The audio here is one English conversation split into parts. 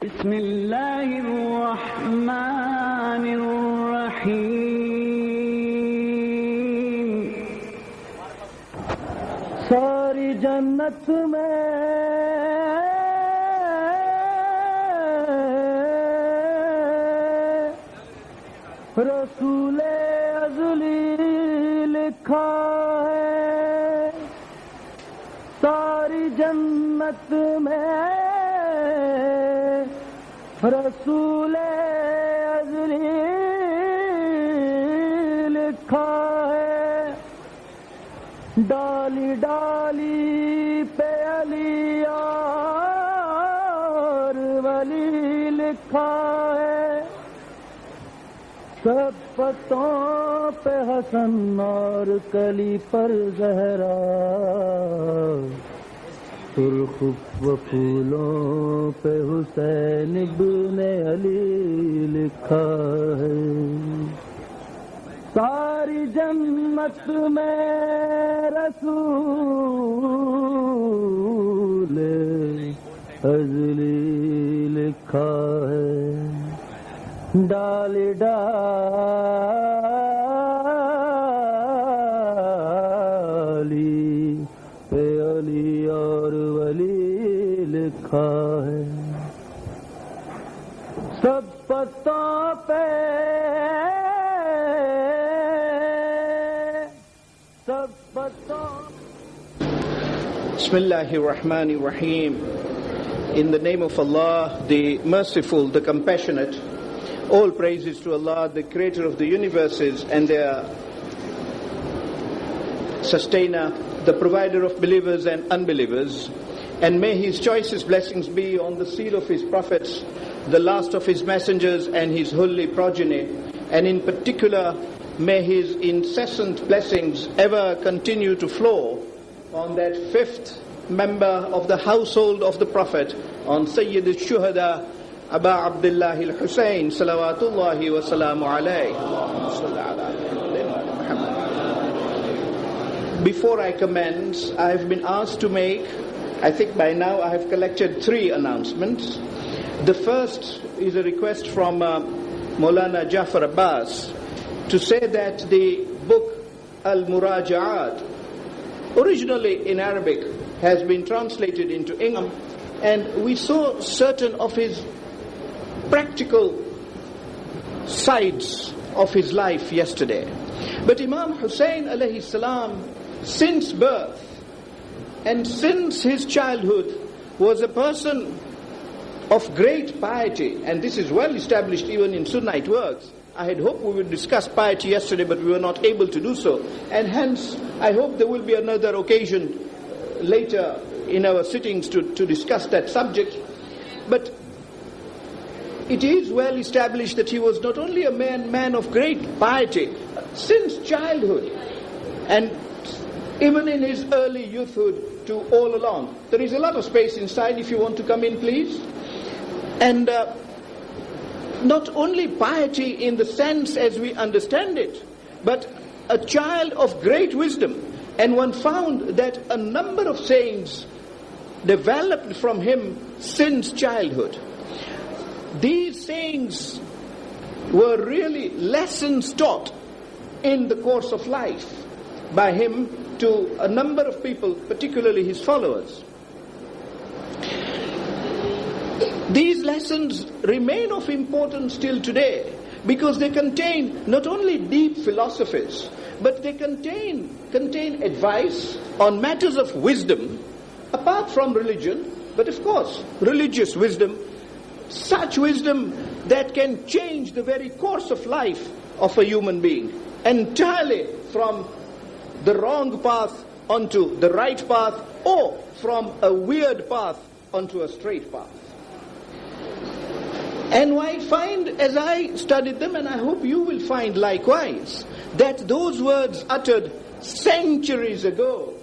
بسم الله الرحمن الرحيم ساری جنت میں رسول ازلی لکھا ہے ساری جنت میں رسول ازلی لکھا ہے ڈالی ڈالی پہ علی اور ولی لکھا ہے سب پتوں پہ حسن اور کلی پر زہرا سرخ و پھولوں پہ حسین ابن علی لکھا ہے ساری جنت میں رسول ازلی لکھا ہے ڈالی ڈالی پہ علی اور ولی لکھا ہے سب پتوں پہ سب پتوں Bismillahir Rahmanir Rahim. In the name of Allah, the Merciful, the Compassionate. All praises to Allah, the Creator of the universes and their Sustainer, the Provider of believers and unbelievers. And may His choicest blessings be on the seal of His prophets, the last of His messengers and His holy progeny. And in particular, may His incessant blessings ever continue to flow on that fifth member of the household of the Prophet, on Sayyid al-Shuhada, Aba Abdullah al-Hussein, salawatullahi wa salamu alayhi. Before I commence, I have been asked to make, I think by now I have collected 3 announcements. The first is a request from Maulana Jafar Abbas to say that the book Al-Muraja'at, originally in Arabic, has been translated into English, and we saw certain of his practical sides of his life yesterday. But Imam Hussein alayhi salam, since birth and since his childhood, was a person of great piety, and this is well established even in Sunnite works. I had hoped we would discuss piety yesterday, but we were not able to do so. And hence, I hope there will be another occasion later in our sittings to discuss that subject. But it is well established that he was not only a man of great piety since childhood, and even in his early youthhood to all along. There is a lot of space inside if you want to come in, please. And not only piety in the sense as we understand it, but a child of great wisdom. And one found that a number of sayings developed from him since childhood. These sayings were really lessons taught in the course of life by him to a number of people, particularly his followers. These lessons remain of importance till today because they contain not only deep philosophies, but they contain advice on matters of wisdom, apart from religion, but of course, religious wisdom, such wisdom that can change the very course of life of a human being, entirely from the wrong path onto the right path, or from a weird path onto a straight path. And I find, as I studied them, and I hope you will find likewise, that those words uttered centuries ago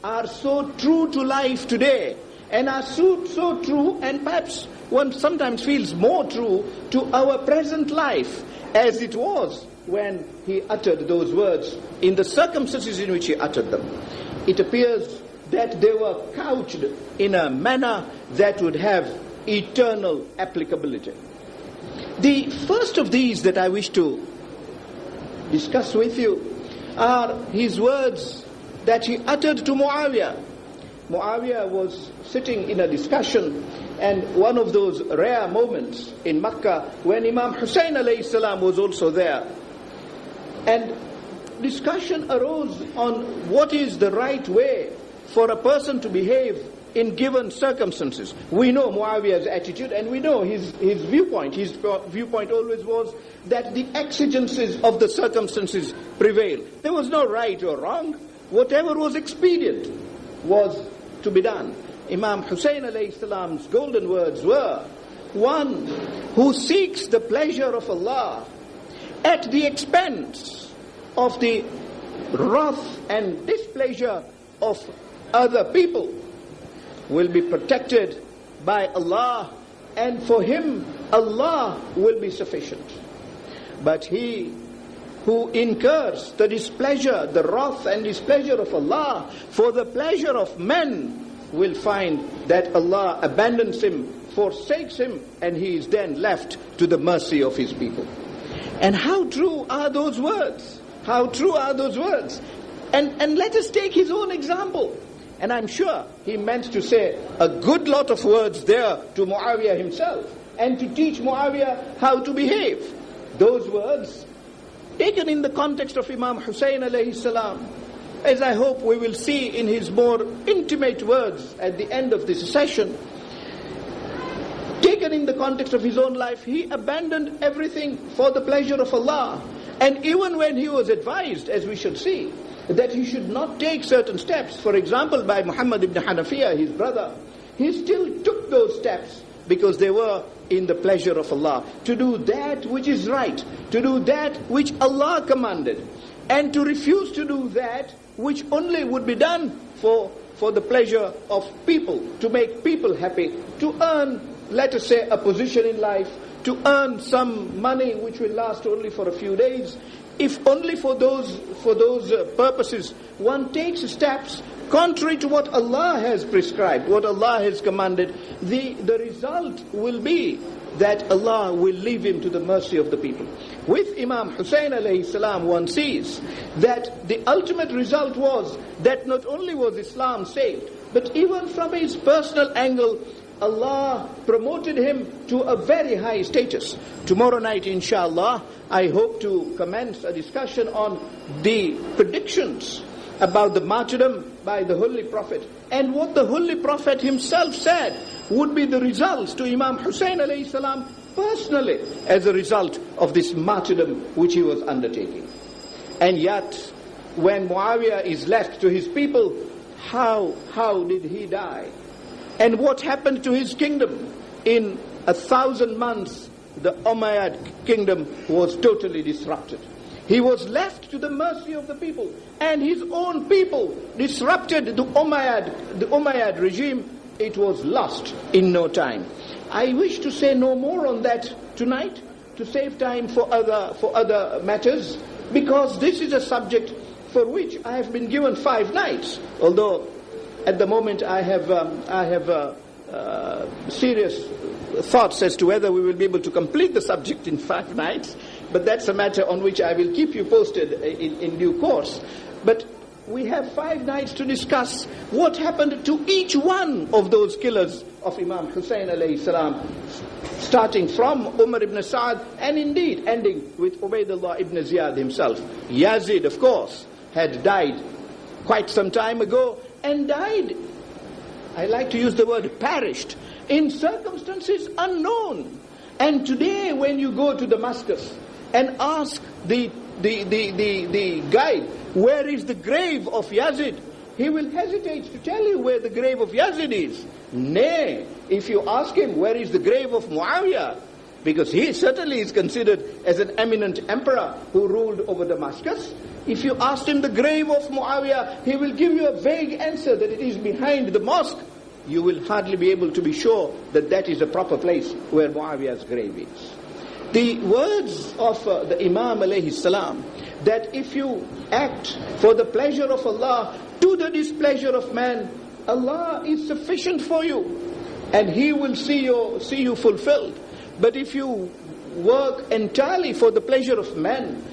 are so true to life today, and are so true, and perhaps one sometimes feels more true to our present life, as it was when he uttered those words, in the circumstances in which he uttered them. It appears that they were couched in a manner that would have eternal applicability. The first of these that I wish to discuss with you are his words that he uttered to Muawiyah. Muawiyah was sitting in a discussion, and one of those rare moments in Makkah when Imam Hussein alayhi salam was also there. And discussion arose on what is the right way for a person to behave in given circumstances. We know Muawiyah's attitude, and we know his viewpoint. His viewpoint always was that the exigencies of the circumstances prevail. There was no right or wrong. Whatever was expedient was to be done. Imam Hussein alayhi salam's golden words were, one who seeks the pleasure of Allah at the expense of the wrath and displeasure of other people will be protected by Allah, and for him Allah will be sufficient. But he who incurs the displeasure, the wrath and displeasure of Allah for the pleasure of men will find that Allah abandons him, forsakes him, and he is then left to the mercy of his people. And how true are those words? How true are those words? And let us take his own example. And I'm sure he meant to say a good lot of words there to Muawiyah himself, and to teach Muawiyah how to behave. Those words, taken in the context of Imam Hussein alayhi salam, as I hope we will see in his more intimate words at the end of this session, taken in the context of his own life, he abandoned everything for the pleasure of Allah. And even when he was advised, as we should see, that he should not take certain steps, for example by Muhammad ibn Hanafiya, his brother, he still took those steps because they were in the pleasure of Allah. To do that which is right, to do that which Allah commanded, and to refuse to do that which only would be done for the pleasure of people, to make people happy, to earn, let us say, a position in life, to earn some money which will last only for a few days. If only for those purposes one takes steps contrary to what Allah has prescribed, what Allah has commanded, the result will be that Allah will leave him to the mercy of the people. With Imam Hussein alayhi salam, one sees that the ultimate result was that not only was Islam saved, but even from his personal angle, Allah promoted him to a very high status. Tomorrow night, inshallah, I hope to commence a discussion on the predictions about the martyrdom by the Holy Prophet, and what the Holy Prophet himself said would be the results to Imam Hussein alayhi salam personally as a result of this martyrdom which he was undertaking. And yet, when Muawiyah is left to his people, how did he die? And what happened to his kingdom? In 1,000 months, the Umayyad kingdom was totally disrupted. He was left to the mercy of the people, and his own people disrupted the Umayyad regime. It was lost in no time. I wish to say no more on that tonight, to save time for other matters, because this is a subject for which I have been given 5 nights, although at the moment I have serious thoughts as to whether we will be able to complete the subject in 5 nights, but that's a matter on which I will keep you posted in due course. But we have 5 nights to discuss what happened to each one of those killers of Imam Hussein alayhi salam, starting from Umar ibn Sa'd and indeed ending with Ubaydullah ibn Ziyad himself. Yazid, of course, had died quite some time ago, and died, I like to use the word perished, in circumstances unknown. And today when you go to Damascus and ask the guide, where is the grave of Yazid? He will hesitate to tell you where the grave of Yazid is. Nay, if you ask him where is the grave of Muawiyah, because he certainly is considered as an eminent emperor who ruled over Damascus, if you ask him the grave of Muawiyah, he will give you a vague answer that it is behind the mosque. You will hardly be able to be sure that that is the proper place where Muawiyah's grave is. The words of the Imam alayhi salam, that if you act for the pleasure of Allah to the displeasure of man, Allah is sufficient for you. and He will see you fulfilled. But if you work entirely for the pleasure of men,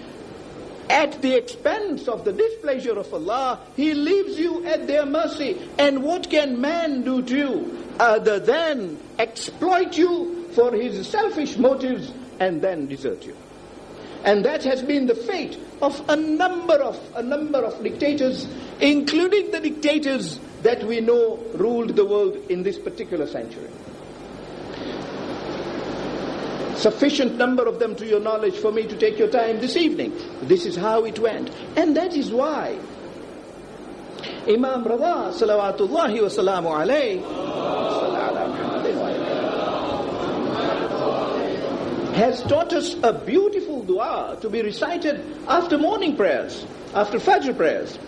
at the expense of the displeasure of Allah, He leaves you at their mercy. And what can man do to you other than exploit you for his selfish motives and then desert you? And that has been the fate of a number of dictators, including the dictators that we know ruled the world in this particular century. Sufficient number of them to your knowledge for me to take your time this evening. This is how it went. And that is why Imam Rada salawatullahi wa salamu alayhi has taught us a beautiful dua to be recited after morning prayers, after Fajr prayers.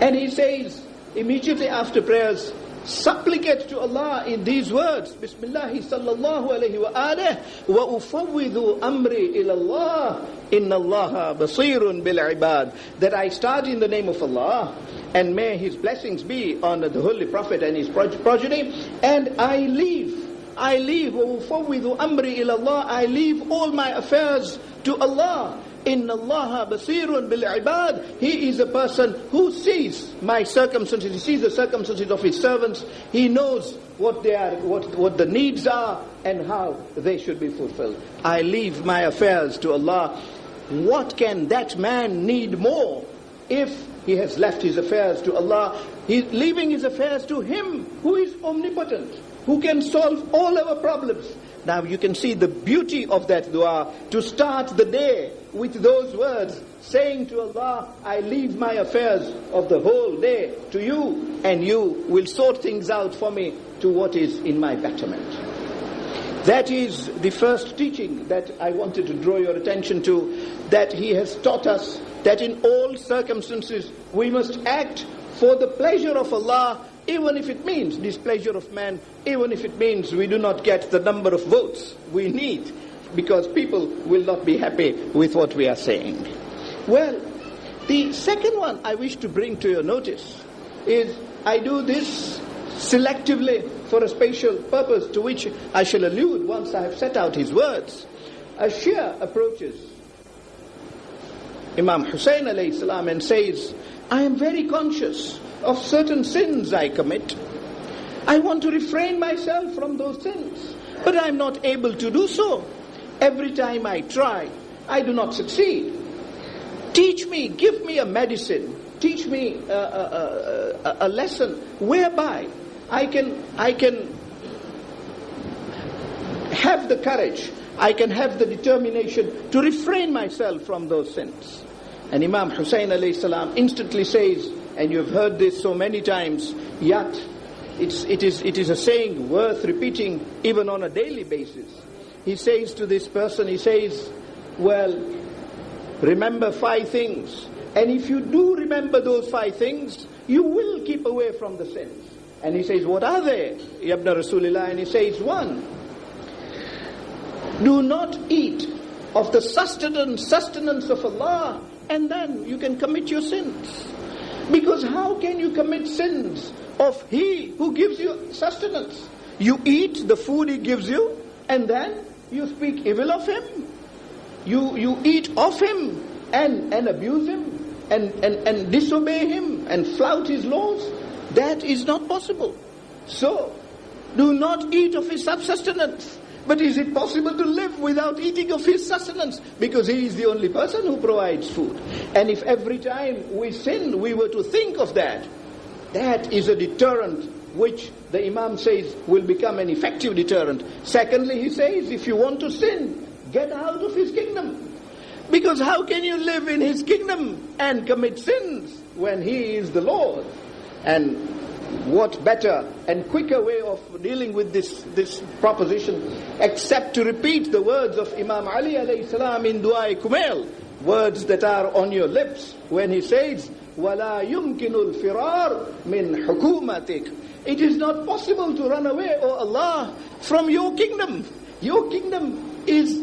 And he says, immediately after prayers, supplicate to Allah in these words, Bismillahi sallallahu alayhi wa alihi wa ufawwidhu amri ilallah inna allaha basirun bil ibad. That I start in the name of Allah, and may His blessings be on the Holy Prophet and his progeny, and I leave wa ufawwidhu amri ilallah, I leave all my affairs to Allah. Inna allaha basirun bil ibad. He is a person who sees my circumstances, He sees the circumstances of His servants. He knows what they are, what the needs are and how they should be fulfilled. I leave my affairs to Allah. What can that man need more if he has left his affairs to Allah? He's leaving his affairs to Him who is omnipotent, who can solve all our problems. Now you can see the beauty of that dua, to start the day with those words, saying to Allah, I leave my affairs of the whole day to you, and you will sort things out for me to what is in my betterment. That is the first teaching that I wanted to draw your attention to, that He has taught us that in all circumstances we must act for the pleasure of Allah, even if it means displeasure of man, even if it means we do not get the number of votes we need, because people will not be happy with what we are saying. Well, the second one I wish to bring to your notice is, I do this selectively for a special purpose to which I shall allude once I have set out his words. A Shia approaches Imam Hussein alayhi salam and says, I am very conscious of certain sins I commit. I want to refrain myself from those sins, but I am not able to do so. Every time I try, I do not succeed. Teach me, give me a medicine, teach me a lesson whereby I can have the courage, I can have the determination to refrain myself from those sins. And Imam Hussein alayhi salam instantly says, and you have heard this so many times, yet it is a saying worth repeating even on a daily basis. He says to this person, he says, well, remember 5 things. And if you do remember those 5 things, you will keep away from the sins. And he says, what are they, Yabna Rasulillah? And he says, 1, do not eat of the sustenance of Allah, and then you can commit your sins. Because how can you commit sins of He who gives you sustenance? You eat the food He gives you, and then you speak evil of Him. You eat of Him and abuse Him and disobey Him and flout His laws. That is not possible. So, do not eat of His sustenance. But is it possible to live without eating of His sustenance? Because He is the only person who provides food. And if every time we sin, we were to think of that, that is a deterrent which the Imam says will become an effective deterrent. Secondly, he says, if you want to sin, get out of His kingdom. Because how can you live in His kingdom and commit sins when He is the Lord? And what better and quicker way of dealing with this proposition except to repeat the words of Imam Ali alayhi salam in Du'a Kumail, words that are on your lips when he says, وَلَا يُمْكِنُ الْفِرَارِ مِنْ حُكُومَتِكَ. It is not possible to run away, O Allah, from your kingdom. Your kingdom is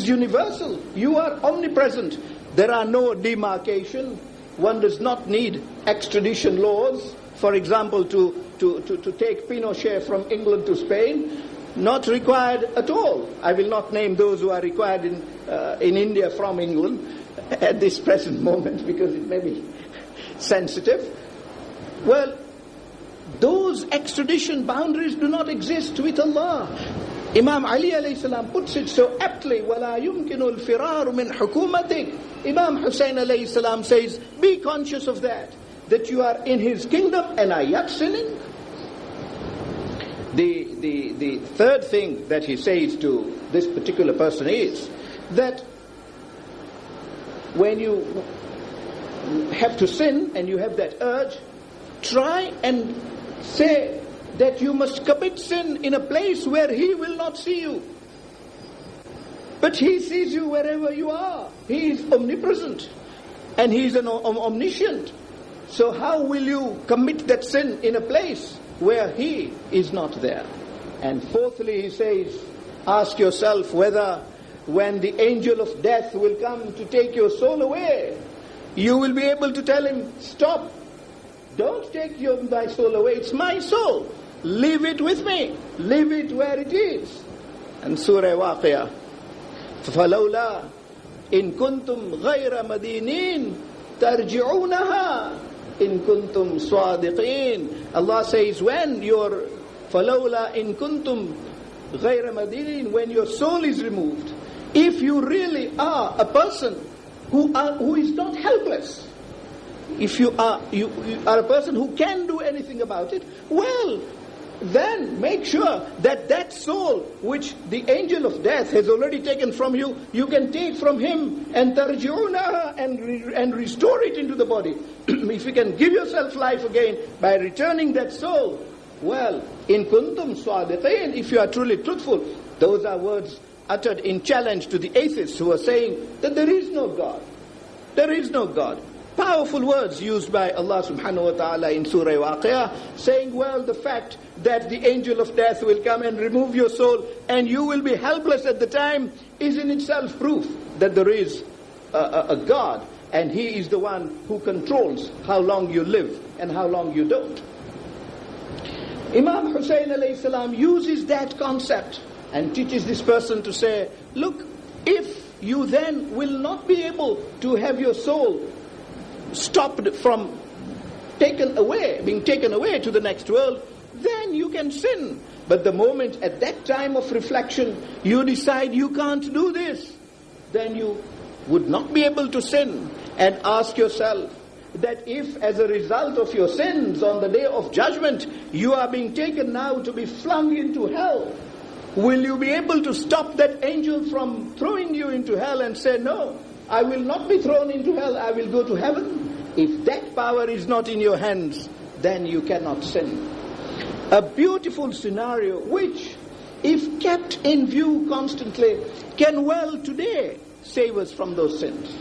universal. You are omnipresent. There are no demarcation. One does not need extradition laws, for example, to to take Pinochet from England to Spain. Not required at all. I will not name those who are required in India from England at this present moment because it may be sensitive. Well, those extradition boundaries do not exist with Allah. Imam Ali alayhi salam puts it so aptly, وَلَا يُمْكِنُ الْفِرَارُ مِنْ حُكُومَتِكَ. Imam Hussein alayhi salam says, be conscious of that you are in his kingdom and are yet sinning. The third thing that he says to this particular person is that when you have to sin and you have that urge, try and say that you must commit sin in a place where he will not see you. But he sees you wherever you are. He is omnipresent and he is omniscient. So how will you commit that sin in a place where he is not there? And fourthly, he says, ask yourself whether when the angel of death will come to take your soul away, you will be able to tell him, stop, don't take my soul away, it's my soul. Leave it with me. Leave it where it is. And Surah Waqiyah, فَلَوْلَا إِن كُنْتُمْ غَيْرَ مَدِينِينَ تَرْجِعُونَهَا إِن كُنْتُمْ صَادِقِينَ. Allah says, when your فَلَوْلَا إِن كُنْتُمْ غَيْرَ مَدِينِينَ, when your soul is removed, if you really are a person who is not helpless, if you are a person who can do anything about it, well, then make sure that that soul which the angel of death has already taken from you, you can take from him and tarji'unaha and restore it into the body. If you can give yourself life again by returning that soul, well, in kuntum sadiqin, if you are truly truthful. Those are words uttered in challenge to the atheists who are saying that there is no God. There is no God. Powerful words used by Allah subhanahu wa ta'ala in Surah Waqiyah, saying, well, the fact that the angel of death will come and remove your soul and you will be helpless at the time is in itself proof that there is a God, and he is the one who controls how long you live and how long you don't. Imam Hussein alayhi salam uses that concept and teaches this person to say, look, if you then will not be able to have your soul stopped from being taken away to the next world, then you can sin. But the moment at that time of reflection you decide you can't do this, then you would not be able to sin. And ask yourself that if as a result of your sins on the day of judgment you are being taken now to be flung into hell, will you be able to stop that angel from throwing you into hell and say, no, I will not be thrown into hell, I will go to heaven? If that power is not in your hands, then you cannot sin. A beautiful scenario which, if kept in view constantly, can well today save us from those sins.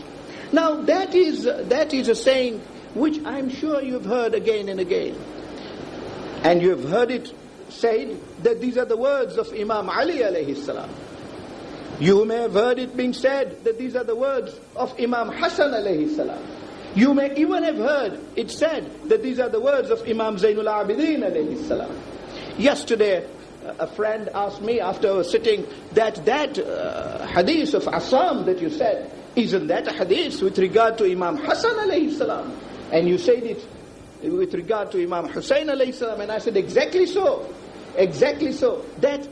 Now that is a saying which I'm sure you've heard again and again. And you have heard it said that these are the words of Imam Ali alayhi salam. You may have heard it being said that these are the words of Imam Hassan alayhi salam. You may even have heard it said that these are the words of Imam Zainul Abidin alayhi salam. Yesterday, a friend asked me after I was sitting that hadith of Asam that you said, isn't that a hadith with regard to Imam Hassan alayhi salam? And you said it with regard to Imam Hussein alayhi salam. And I said, exactly so. Exactly so. That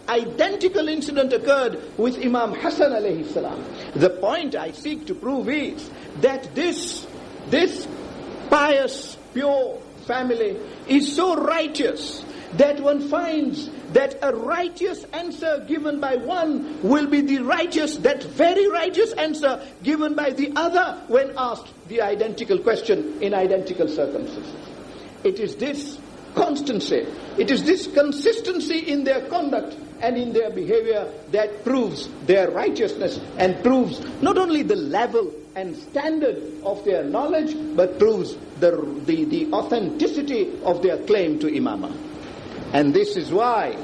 identical incident occurred with Imam Hassan alayhi salam. The point I seek to prove is that this pious, pure family is so righteous that one finds that a righteous answer given by one will be that very righteous answer given by the other when asked the identical question in identical circumstances. It is this constancy, it is this consistency in their conduct and in their behavior that proves their righteousness and proves not only the level and standard of their knowledge, but proves the authenticity of their claim to imamah. And this is why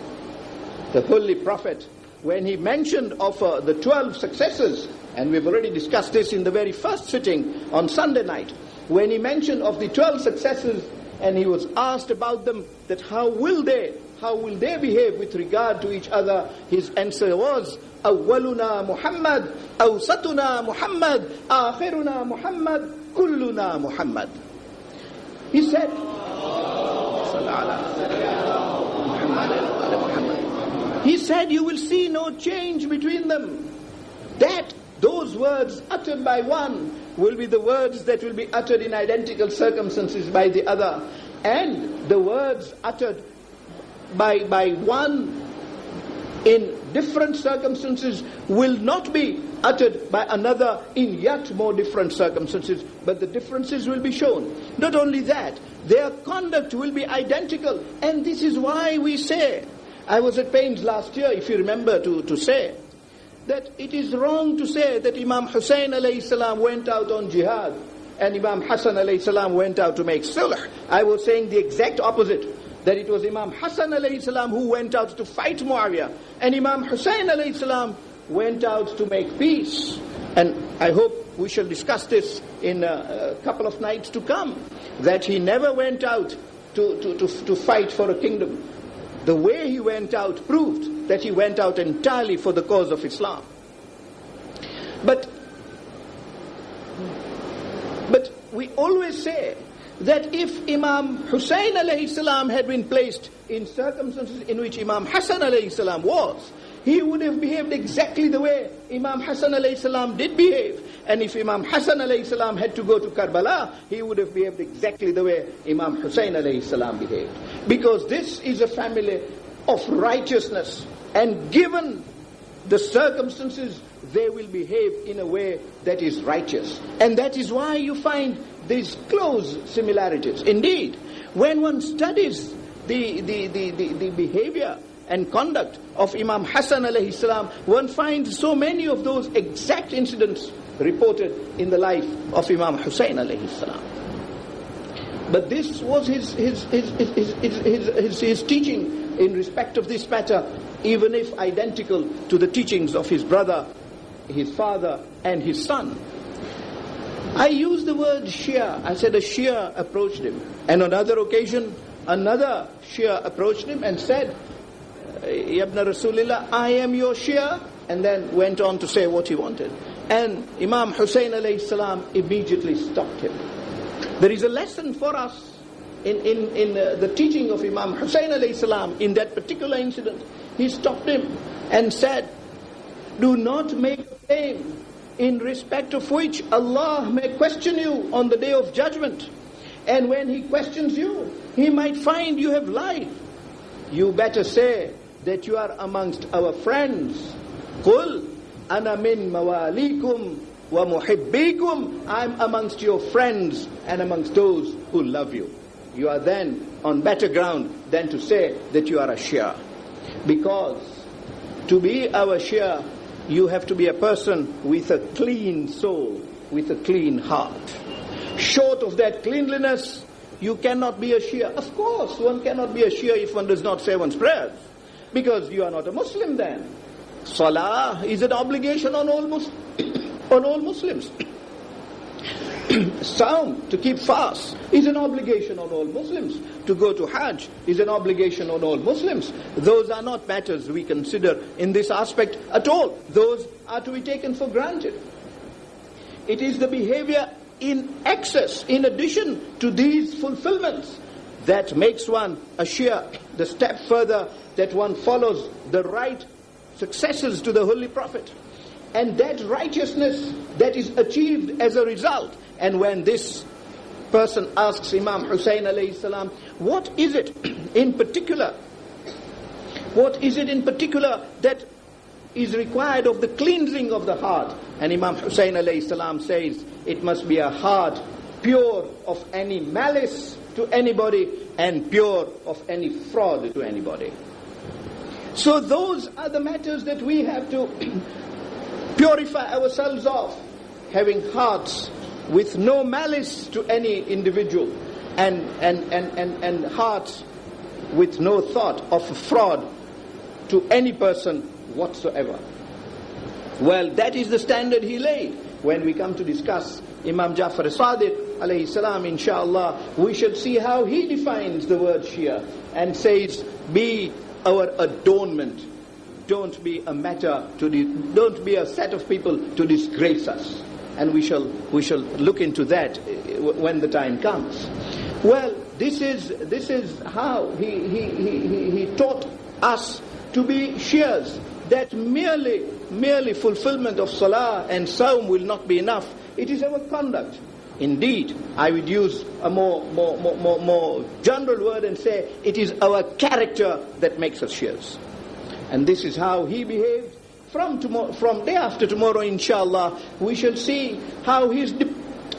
the Holy Prophet, when he mentioned of the 12 successors, and we've already discussed this in the very first sitting on Sunday night, when he mentioned of the 12 successors and he was asked about them, that how will they behave with regard to each other? His answer was, أولنا محمد أوسطنا محمد آخرنا محمد كلنا محمد. He said, you will see no change between them. Those words uttered by one will be the words that will be uttered in identical circumstances by the other. And the words uttered by one in different circumstances will not be uttered by another in yet more different circumstances, but the differences will be shown. Not only that, their conduct will be identical, and this is why we say, I was at pains last year, if you remember, to say that it is wrong to say that Imam Hussein alayhi salam went out on jihad and Imam Hassan alayhi salam went out to make sulh. I was saying the exact opposite, that it was Imam Hassan alayhi salam who went out to fight Muawiyah, and Imam Hussein alayhi salam went out to make peace. And I hope we shall discuss this in a couple of nights to come, that he never went out to fight for a kingdom. The way he went out proved that he went out entirely for the cause of Islam. But we always say that if Imam Hussein alayhi salam had been placed in circumstances in which Imam Hassan alayhi salam was, he would have behaved exactly the way Imam Hassan alayhi salam did behave. And if Imam Hassan alayhi salam had to go to Karbala, he would have behaved exactly the way Imam Hussein alayhi salam behaved. Because this is a family of righteousness, and given the circumstances, they will behave in a way that is righteous. And that is why you find these close similarities. Indeed, when one studies the behavior and conduct of Imam Hassan alayhi salam, one finds so many of those exact incidents reported in the life of Imam Hussein alayhi salam. But this was his teaching in respect of this matter, even if identical to the teachings of his brother, his father, and his son. I used the word Shia. I said a Shia approached him. And on another occasion, another Shia approached him and said, Yabna Rasulillah, I am your Shia, and then went on to say what he wanted. And Imam Hussein alayhi salam immediately stopped him. There is a lesson for us in the teaching of Imam Hussein alayhi salam in that particular incident. He stopped him and said, do not make a claim in respect of which Allah may question you on the day of judgment. And when He questions you, He might find you have lied. You better say that you are amongst our friends. Qul ana min mawalikum wa muhibbikum. I'm amongst your friends and amongst those who love you. You are then on better ground than to say that you are a Shia. Because to be our Shia, you have to be a person with a clean soul, with a clean heart. Short of that cleanliness, you cannot be a Shia. Of course, one cannot be a Shia if one does not say one's prayers, because you are not a Muslim then. Salah is an obligation on all Muslims. Saum, to keep fast, is an obligation on all Muslims. To go to Hajj is an obligation on all Muslims. Those are not matters we consider in this aspect at all. Those are to be taken for granted. It is the behavior in excess, in addition to these fulfillments, that makes one a Shia. The step further, that one follows the right successors to the Holy Prophet. And that righteousness that is achieved as a result. And when this person asks Imam Hussein alayhi salam, what is it in particular that is required of the cleansing of the heart? And Imam Hussein alayhi salam says, it must be a heart pure of any malice to anybody and pure of any fraud to anybody. So those are the matters that we have to purify ourselves of, having hearts with no malice to any individual, and hearts with no thought of fraud to any person whatsoever. Well, that is the standard he laid. When we come to discuss Imam Ja'far as-Sadiq alayhi salam, inshallah, we shall see how he defines the word Shia and says, be our adornment. Don't be don't be a set of people to disgrace us. And we shall look into that when the time comes. Well, this is how he taught us to be Shias, that merely fulfillment of salah and saum will not be enough. It is our conduct. Indeed, I would use a more general word and say it is our character that makes us Shias. And this is how he behaved. From day after tomorrow, inshallah, we shall see how his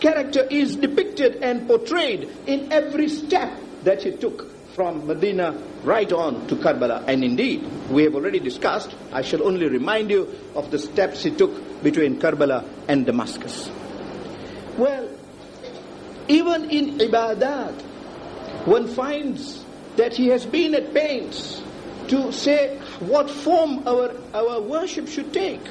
character is depicted and portrayed in every step that he took from Medina right on to Karbala. And indeed, we have already discussed, I shall only remind you of the steps he took between Karbala and Damascus. Well, even in ibadat, one finds that he has been at pains to say what form our worship should take.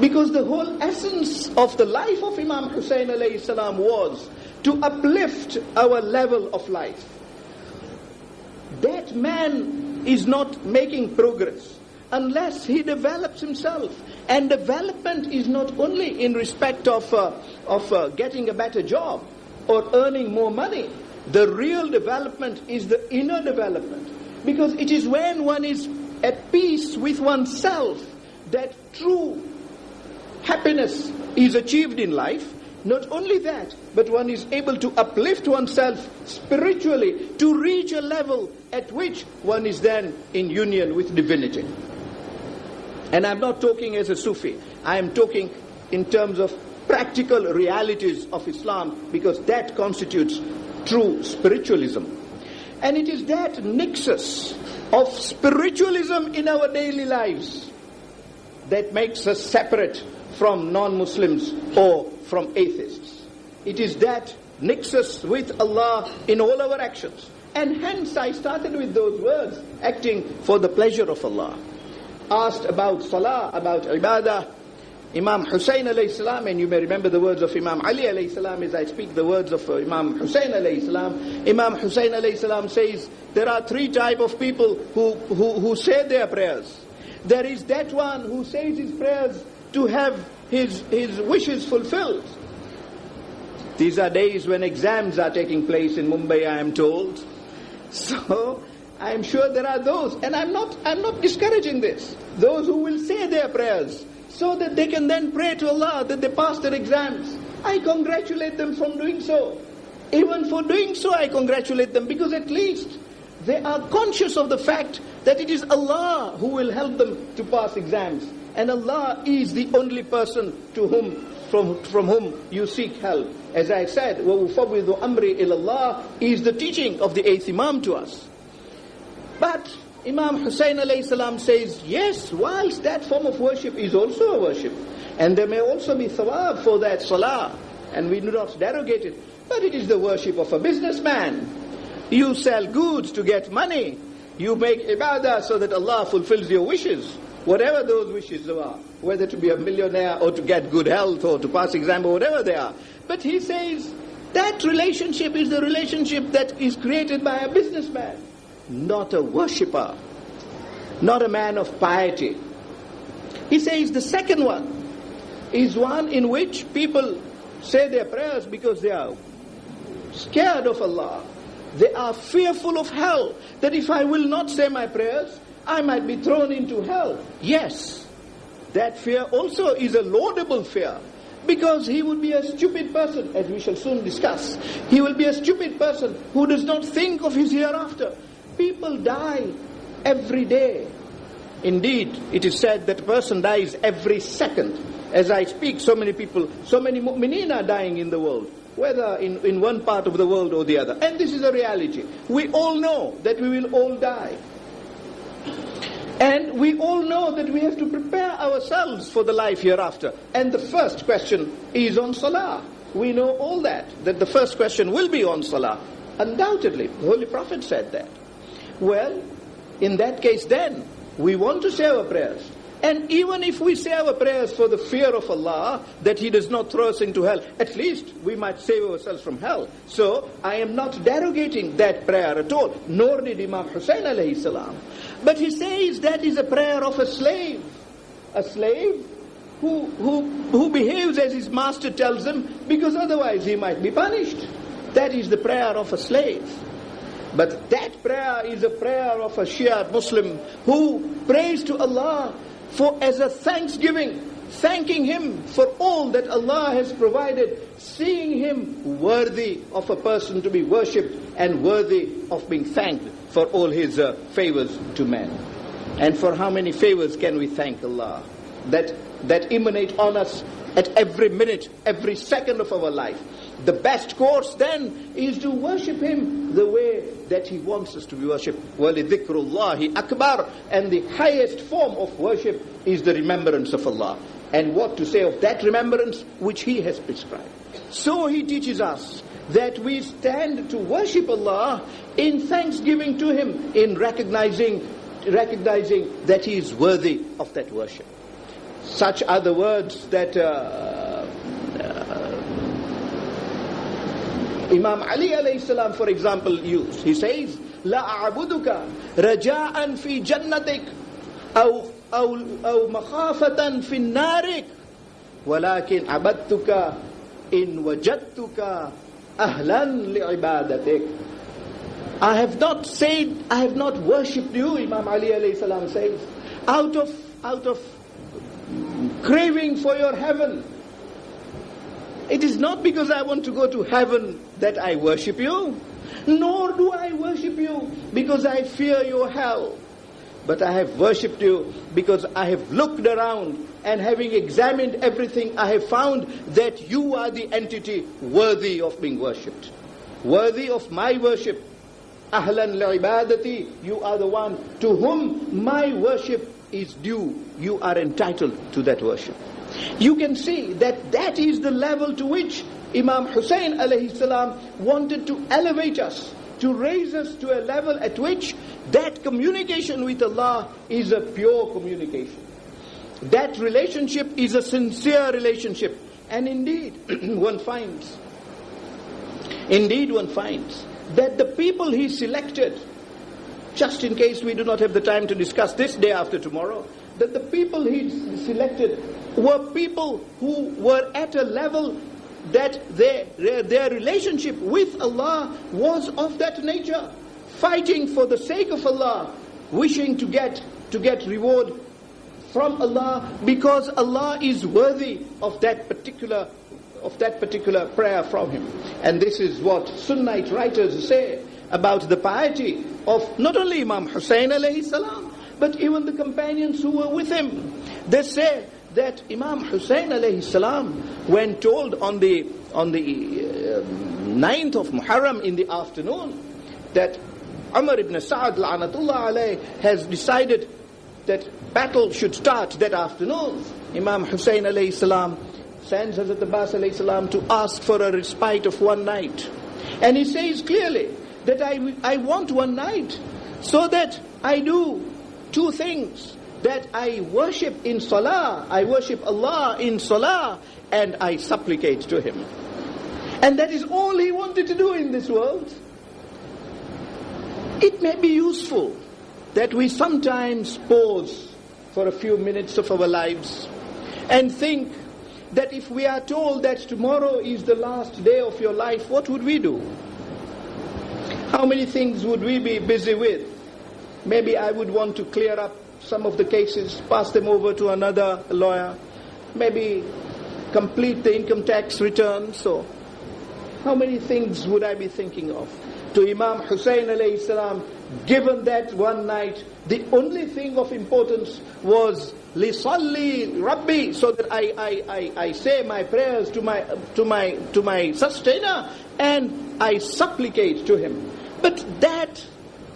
Because the whole essence of the life of Imam Hussein alayhi salam was to uplift our level of life. That man is not making progress unless he develops himself. And development is not only in respect of getting a better job or earning more money. The real development is the inner development. Because it is when one is at peace with oneself that true happiness is achieved in life. Not only that, but one is able to uplift oneself spiritually to reach a level at which one is then in union with divinity. And I'm not talking as a Sufi. I am talking in terms of practical realities of Islam, because that constitutes true spiritualism. And it is that nexus of spiritualism in our daily lives that makes us separate from non-Muslims or from atheists. It is that nexus with Allah in all our actions. And hence I started with those words, acting for the pleasure of Allah. Asked about salah, about ibadah, Imam Hussein alayhi salam, and you may remember the words of Imam Ali alayhi salam as I speak the words of Imam Hussein alayhi salam. Imam Hussein alayhi salam says, there are three types of people who say their prayers. There is that one who says his prayers to have his wishes fulfilled. These are days when exams are taking place in Mumbai, I am told. So I am sure there are those, and I'm not discouraging this. Those who will say their prayers so that they can then pray to Allah that they pass their exams. I congratulate them from doing so. Even for doing so, I congratulate them, because at least they are conscious of the fact that it is Allah who will help them to pass exams. And Allah is the only person from whom you seek help. As I said, وَأُفَوِّضُ أَمْرِي إِلَى اللَّهِ is the teaching of the 8th Imam to us. But Imam Hussein alayhi salam says, yes, whilst that form of worship is also a worship, and there may also be thawab for that salah, and we do not derogate it, but it is the worship of a businessman. You sell goods to get money. You make ibadah so that Allah fulfills your wishes, whatever those wishes are, whether to be a millionaire or to get good health or to pass exam or whatever they are. But he says that relationship is the relationship that is created by a businessman, not a worshipper, not a man of piety. He says the second one is one in which people say their prayers because they are scared of Allah. They are fearful of hell, that if I will not say my prayers, I might be thrown into hell. Yes, that fear also is a laudable fear, because he would be a stupid person, as we shall soon discuss. He will be a stupid person who does not think of his hereafter. People die every day. Indeed, it is said that a person dies every second. As I speak, so many people, so many mu'mineen are dying in the world, whether in one part of the world or the other. And this is a reality. We all know that we will all die. And we all know that we have to prepare ourselves for the life hereafter. And the first question is on salah. We know all that the first question will be on salah. Undoubtedly, the Holy Prophet said that. Well, in that case then, we want to say our prayers. And even if we say our prayers for the fear of Allah, that He does not throw us into hell, at least we might save ourselves from hell. So I am not derogating that prayer at all, nor did Imam Hussein alayhi salam. But he says that is a prayer of a slave who behaves as his master tells him, because otherwise he might be punished. That is the prayer of a slave. But that prayer is a prayer of a Shia Muslim who prays to Allah for as a thanksgiving, thanking Him for all that Allah has provided, seeing Him worthy of a person to be worshipped and worthy of being thanked for all His favors to man. And for how many favors can we thank Allah that emanate on us at every minute, every second of our life? The best course then is to worship Him the way that He wants us to be worshipped. وَلِذِكْرُ اللَّهِ أَكْبَرُ. And the highest form of worship is the remembrance of Allah. And what to say of that remembrance which He has prescribed. So He teaches us that we stand to worship Allah in thanksgiving to Him, in recognizing that He is worthy of that worship. Such are the words that Imam Ali alayhi salam, for example, used. He says, "La a'buduka raja'an fi jannatik, aw makhafatan fi narik, walakin abadtuka in wajadtuka ahlan li'ibadatik." I have not worshipped you, Imam Ali alayhi salam says, out of craving for your heaven. It is not because I want to go to heaven that I worship you, nor do I worship you because I fear your hell. But I have worshipped you because I have looked around, and having examined everything, I have found that you are the entity worthy of being worshipped, worthy of my worship. Ahlan li'ibadati, you are the one to whom my worship is due. You are entitled to that worship. You can see that is the level to which Imam Hussein alayhi salam wanted to elevate us, to raise us to a level at which that communication with Allah is a pure communication. That relationship is a sincere relationship. And indeed, one finds that the people he selected, just in case we do not have the time to discuss this day after tomorrow, that the people he selected were people who were at a level that their relationship with Allah was of that nature, fighting for the sake of Allah, wishing to get reward from Allah because Allah is worthy of that particular prayer from Him. And this is what Sunnite writers say about the piety of not only Imam Hussein alayhi salam, but even the companions who were with him. They say that Imam Hussein alayhi salam, when told on the 9th of Muharram in the afternoon that Umar ibn Sa'ad la'anatullah alayh has decided that battle should start that afternoon, Imam Hussein alayhi salam sends Hazrat Abbas alayhi salam to ask for a respite of one night. And he says clearly that I want one night so that I do two things. That I worship in salah, I worship Allah in salah, and I supplicate to Him. And that is all he wanted to do in this world. It may be useful that we sometimes pause for a few minutes of our lives and think that if we are told that tomorrow is the last day of your life, what would we do? How many things would we be busy with? Maybe I would want to clear up some of the cases, pass them over to another lawyer, maybe complete the income tax return. So, how many things would I be thinking of? To Imam Hussein alayhi salam, given that one night, the only thing of importance was lisalli Rabbi, so that I say my prayers to my sustainer, and I supplicate to him. But that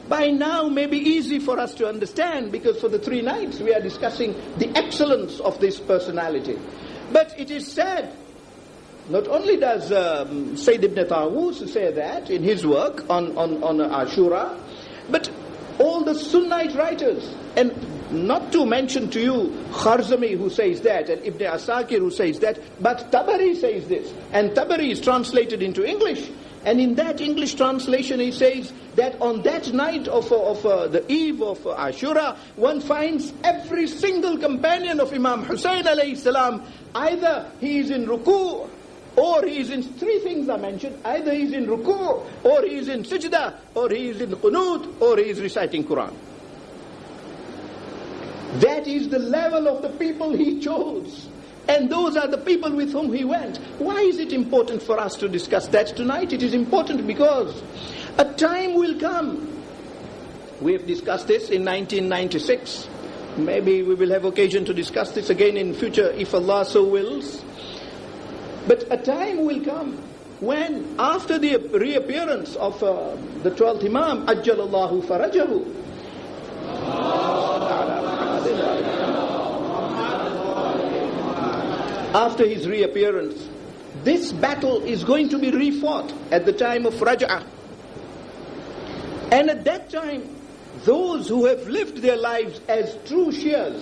by now may be easy for us to understand, because for the 3 nights we are discussing the excellence of this personality. But it is said, not only does Sayyid ibn Tawus say that in his work on Ashura, but all the Sunnite writers, and not to mention to you Kharzami who says that, and Ibn Asakir who says that, but Tabari says this. And Tabari is translated into English. And in that English translation he says that on that night of the eve of Ashura, one finds every single companion of Imam Hussein alayhi salam, either he is in ruku' or he is in, three things are mentioned, either he is in ruku' or he is in sajda, or he is in qunut, or he is reciting Quran. That is the level of the people he chose. And those are the people with whom he went. Why is it important for us to discuss that tonight? It is important because a time will come. We have discussed this in 1996. Maybe we will have occasion to discuss this again in future if Allah so wills. But a time will come when, after the reappearance of the 12th Imam, Ajjalallahu Farajahu, after his reappearance, this battle is going to be refought at the time of Raj'ah. And at that time, those who have lived their lives as true Shias,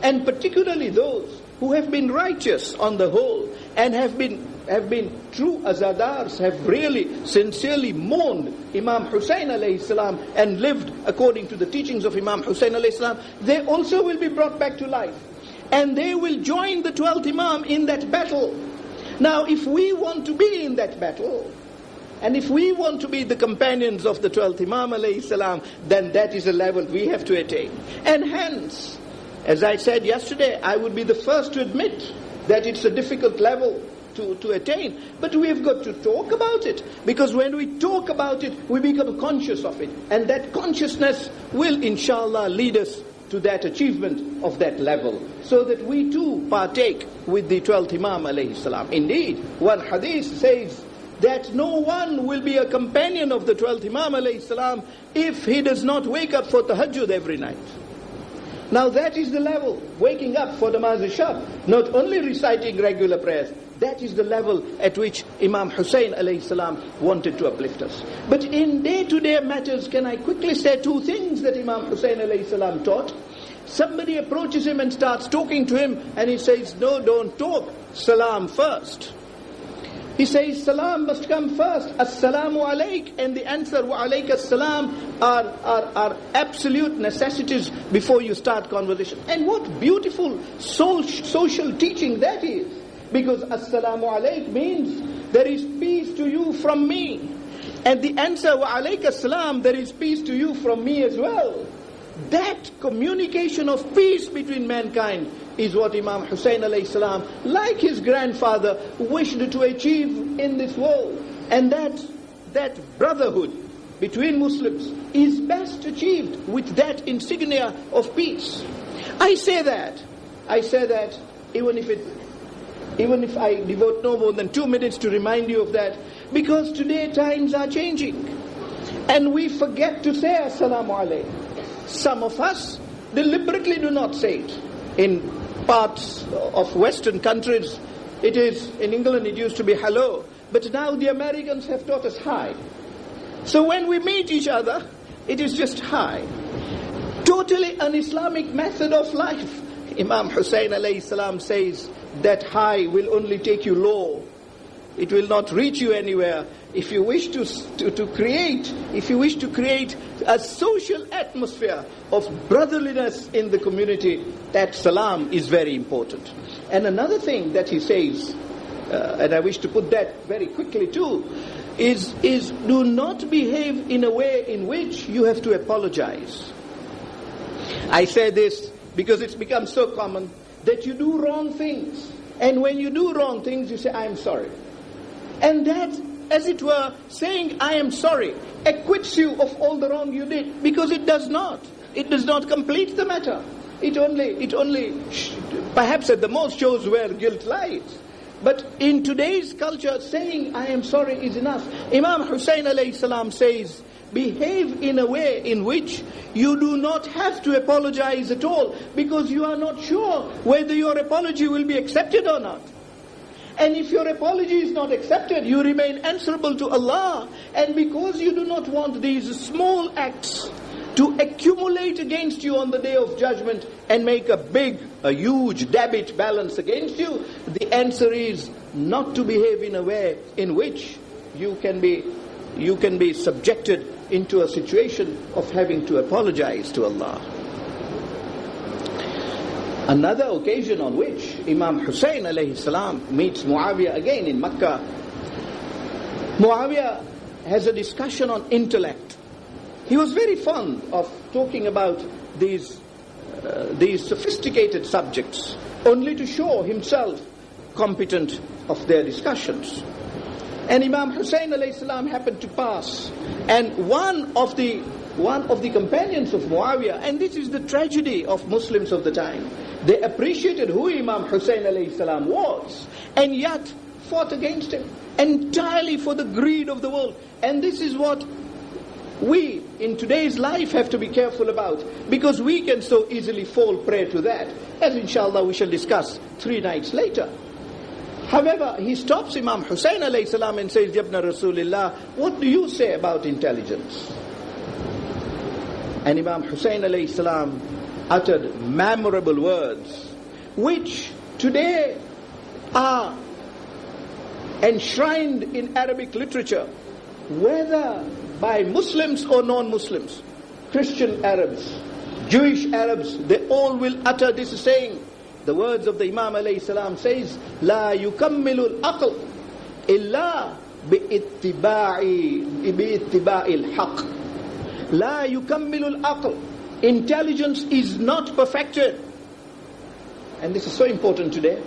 and particularly those who have been righteous on the whole, and have been true Azadars, have really sincerely mourned Imam Hussein alayhi salam and lived according to the teachings of Imam Hussein alayhi salam, they also will be brought back to life. And they will join the 12th Imam in that battle. Now, if we want to be in that battle, and if we want to be the companions of the 12th Imam alayhi salam, then that is a level we have to attain. And hence, as I said yesterday, I would be the first to admit that it's a difficult level to attain. But we have got to talk about it. Because when we talk about it, we become conscious of it. And that consciousness will, inshallah, lead us to that achievement of that level, so that we too partake with the 12th Imam alayhi salam. Indeed, one hadith says that no one will be a companion of the 12th Imam alayhi salam if he does not wake up for tahajjud every night. Now that is the level, waking up for namaz al-shab, not only reciting regular prayers. That is the level at which Imam Hussein alayhi salam wanted to uplift us. But in day-to-day matters, can I quickly say two things that Imam Hussein alayhi salam taught? Somebody approaches him and starts talking to him, and he says, no, don't talk, salam first. He says, salam must come first, as-salamu alayk, and the answer, wa alayk as-salam, are absolute necessities before you start conversation. And what beautiful social teaching that is. Because as-salamu alayk means there is peace to you from me. And the answer, wa alayk as-salam, there is peace to you from me as well. That communication of peace between mankind is what Imam Hussein alayhi salam, like his grandfather, wished to achieve in this world. And that brotherhood between Muslims is best achieved with that insignia of peace. I say that even if I devote no more than 2 minutes to remind you of that, because today times are changing. And we forget to say Assalamu alaikum. Some of us deliberately do not say it. In parts of Western countries, it is, in England it used to be hello, but now the Americans have taught us hi. So when we meet each other, it is just hi. Totally un-Islamic method of life. Imam Hussein alayhi salam says that hi will only take you low. It will not reach you anywhere. If you wish to create a social atmosphere of brotherliness in the community, that salam is very important. And another thing that he says, and I wish to put that very quickly too, is do not behave in a way in which you have to apologize. I say this because it's become so common that you do wrong things. And when you do wrong things, you say, I am sorry. And that, as it were, saying, I am sorry, acquits you of all the wrong you did. Because it does not. It does not complete the matter. It only, perhaps at the most, shows where guilt lies. But in today's culture, saying, I am sorry is enough. Imam Hussein alayhi salam says, behave in a way in which you do not have to apologize at all, because you are not sure whether your apology will be accepted or not. And if your apology is not accepted, you remain answerable to Allah. And because you do not want these small acts to accumulate against you on the day of judgment and make a huge debit balance against you? The answer is not to behave in a way in which you can be subjected into a situation of having to apologize to Allah. Another occasion on which Imam Hussein alayhi salam meets Muawiyah again in Makkah. Muawiyah has a discussion on intellect. He was very fond of talking about these sophisticated subjects, only to show himself competent of their discussions. And Imam Hussein alayhi salam happened to pass, and one of the companions of Muawiyah, and this is the tragedy of Muslims of the time, they appreciated who Imam Hussein alayhi salam was, and yet fought against him entirely for the greed of the world. And this is what we in today's life have to be careful about, because we can so easily fall prey to that, as inshallah we shall discuss 3 nights later. However, he stops Imam Hussein alayhi salam and says, Yabna Rasulillah, what do you say about intelligence? And Imam Hussein alayhi salam uttered memorable words, which today are enshrined in Arabic literature, whether by Muslims or non-Muslims, Christian Arabs, Jewish Arabs, they all will utter this saying. The words of the Imam alayhi salam says, La yukammilu al-aql illa bi'ittiba'i al-haq. La yukammilu al-aql. Intelligence is not perfected. And this is so important today.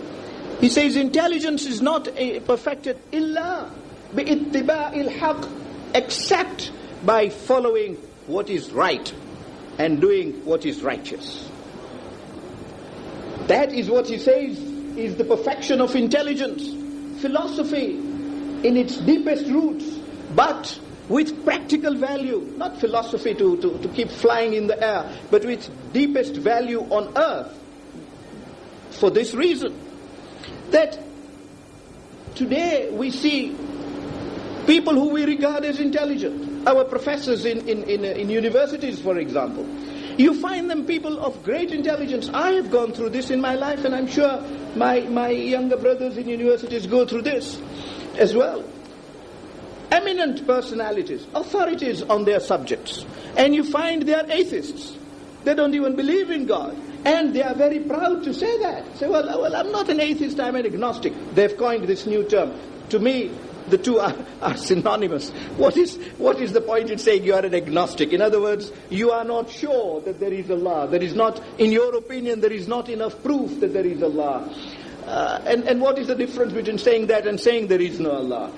He says intelligence is not perfected illa bi'ittiba'i al-haq, except by following what is right and doing what is righteous. That is what he says is the perfection of intelligence. Philosophy in its deepest roots, but with practical value. Not philosophy to keep flying in the air, but with deepest value on earth. For this reason, that today we see people who we regard as intelligent. Our professors in universities, for example. You find them people of great intelligence. I have gone through this in my life, and I'm sure my younger brothers in universities go through this as well. Eminent personalities, authorities on their subjects. And you find they are atheists. They don't even believe in God. And they are very proud to say that. Say, well, I'm not an atheist, I'm an agnostic. They've coined this new term. To me, the two are synonymous. What is the point in saying you are an agnostic? In other words, you are not sure that there is Allah. There is not, in your opinion, there is not enough proof that there is Allah. And what is the difference between saying that and saying there is no Allah?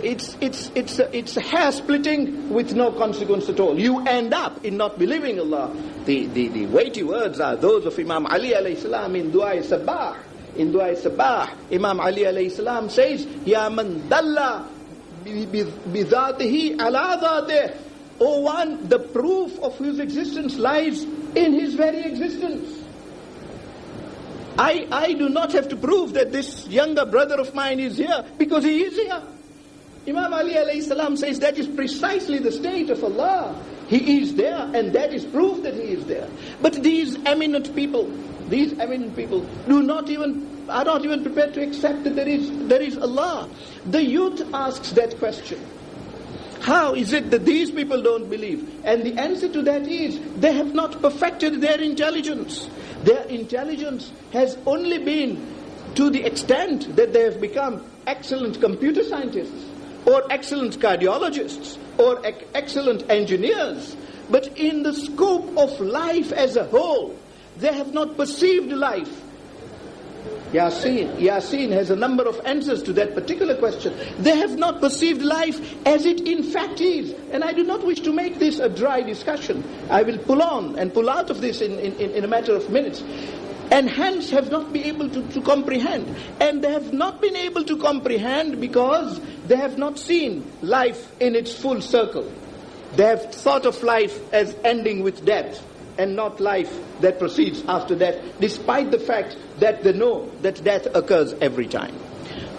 It's hair splitting with no consequence at all. You end up in not believing Allah. The weighty words are those of Imam Ali alayhi salam in Du'a Sabah. In Du'a Sabah, Imam Ali alayhi salam says, Ya man dalla bidhatihi ala dhatih. O one, the proof of whose existence lies in his very existence. I do not have to prove that this younger brother of mine is here, because he is here. Imam Ali alayhi salam says that is precisely the state of Allah. He is there, and that is proof that He is there. But these eminent people are not even prepared to accept that there is Allah. The youth asks that question. How is it that these people don't believe? And the answer to that is, they have not perfected their intelligence. Their intelligence has only been to the extent that they have become excellent computer scientists, or excellent cardiologists, or excellent engineers. But in the scope of life as a whole, they have not perceived life. Yasin has a number of answers to that particular question. They have not perceived life as it in fact is. And I do not wish to make this a dry discussion. I will pull on and pull out of this in a matter of minutes. And hence have not been able to comprehend. And they have not been able to comprehend because they have not seen life in its full circle. They have thought of life as ending with death, and not life that proceeds after death, despite the fact that they know that death occurs every time.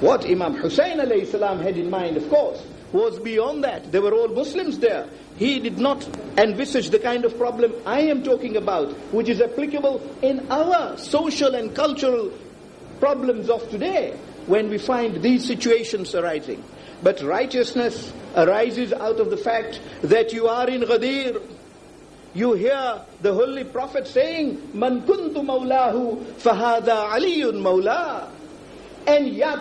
What Imam Hussein alayhi salam had in mind, of course, was beyond that. They were all Muslims there. He did not envisage the kind of problem I am talking about, which is applicable in our social and cultural problems of today, when we find these situations arising. But righteousness arises out of the fact that you are in Ghadir. You hear the Holy Prophet saying, Man kuntu mawlahu fahada aliyun mawla. And yet,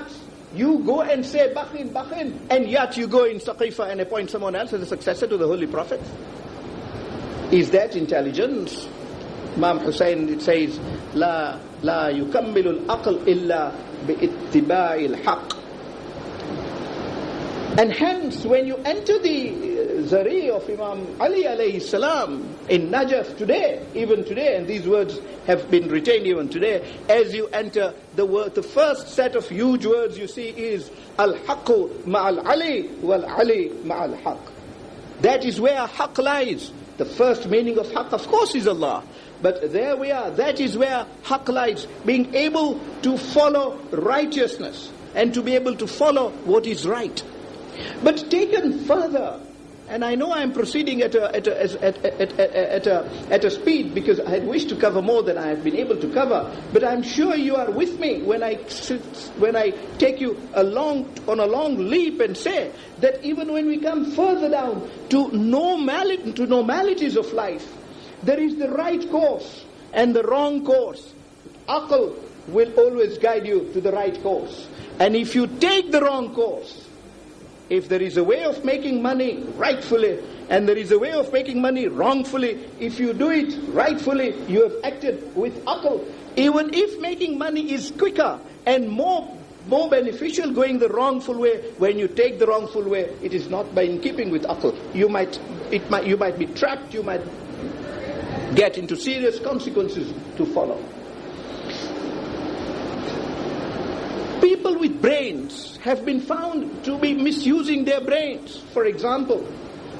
you go and say, Bakhin, Bakhin, and yet you go in Saqifa and appoint someone else as a successor to the Holy Prophet. Is that intelligence? Imam Hussein, it says, La yukammilu al-aql illa bi-ittiba'i al-haq. And hence, when you enter the Zari of Imam Ali alayhi salam in Najaf today, even today, and these words have been retained even today, as you enter the word, the first set of huge words you see is Al-Haqqu ma'al Ali wal-Ali ma'al Haqq. That is where Haqq lies. The first meaning of Haqq, of course, is Allah. But there we are. That is where Haqq lies. Being able to follow righteousness and to be able to follow what is right. But taken further, and I know I am proceeding at a speed because I had wished to cover more than I have been able to cover. But I'm sure you are with me when I take you on a long leap and say that even when we come further down to normalities of life, there is the right course and the wrong course. Aql will always guide you to the right course. And if you take the wrong course, if there is a way of making money rightfully, and there is a way of making money wrongfully, if you do it rightfully, you have acted with aql. Even if making money is quicker and more beneficial going the wrongful way, when you take the wrongful way, it is not by in keeping with aql. You might be trapped, you might get into serious consequences to follow. People with brains have been found to be misusing their brains. For example,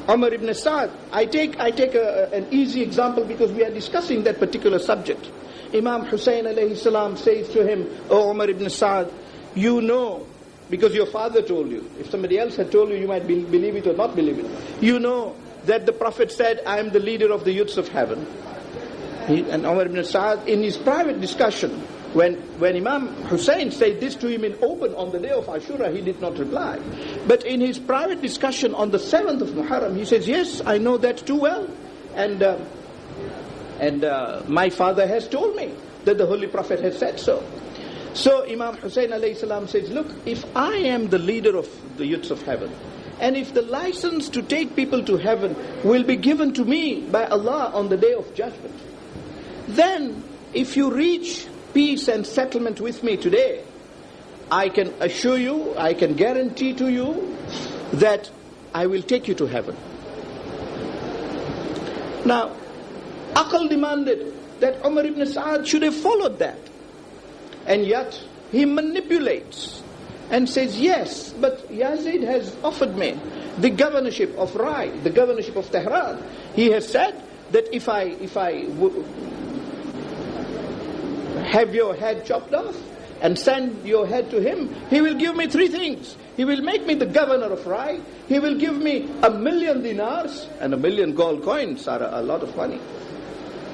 Umar ibn Sa'd. I take an easy example because we are discussing that particular subject. Imam Hussein alayhi salam says to him, "O Umar ibn Sa'd, you know, because your father told you. If somebody else had told you, you might believe it or not believe it. You know that the Prophet said, I am the leader of the youths of heaven." And Umar ibn Sa'd, in his private discussion, when Imam Hussein said this to him in open on the day of Ashura, he did not reply. But in his private discussion on the 7th of Muharram, he says, yes, I know that too well. And my father has told me that the Holy Prophet has said so. So Imam Hussein alayhi salam says, look, if I am the leader of the youths of heaven, and if the license to take people to heaven will be given to me by Allah on the day of judgment, then if you reach peace and settlement with me today, I can assure you, I can guarantee to you that I will take you to heaven. Now, Aql demanded that Umar ibn Sa'd should have followed that. And yet, he manipulates and says, yes, but Yazid has offered me the governorship of Rai, the governorship of Tehran. He has said that if I have your head chopped off and send your head to him, he will give me three things. He will make me the governor of Rai. He will give me 1,000,000 dinars, and 1,000,000 gold coins are a lot of money.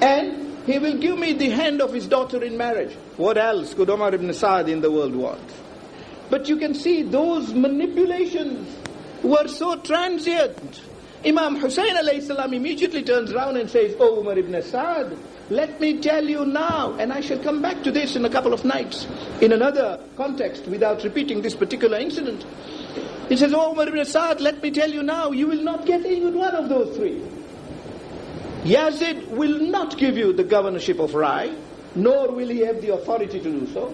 And he will give me the hand of his daughter in marriage. What else could Umar ibn Sa'd in the world want? But you can see those manipulations were so transient. Imam Hussein alayhi salam immediately turns around and says, "Oh Umar ibn Sa'd, let me tell you now," and I shall come back to this in a couple of nights, in another context, without repeating this particular incident. He says, "Oh Umar ibn Sa'd, let me tell you now, you will not get even one of those three. Yazid will not give you the governorship of Rai, nor will he have the authority to do so.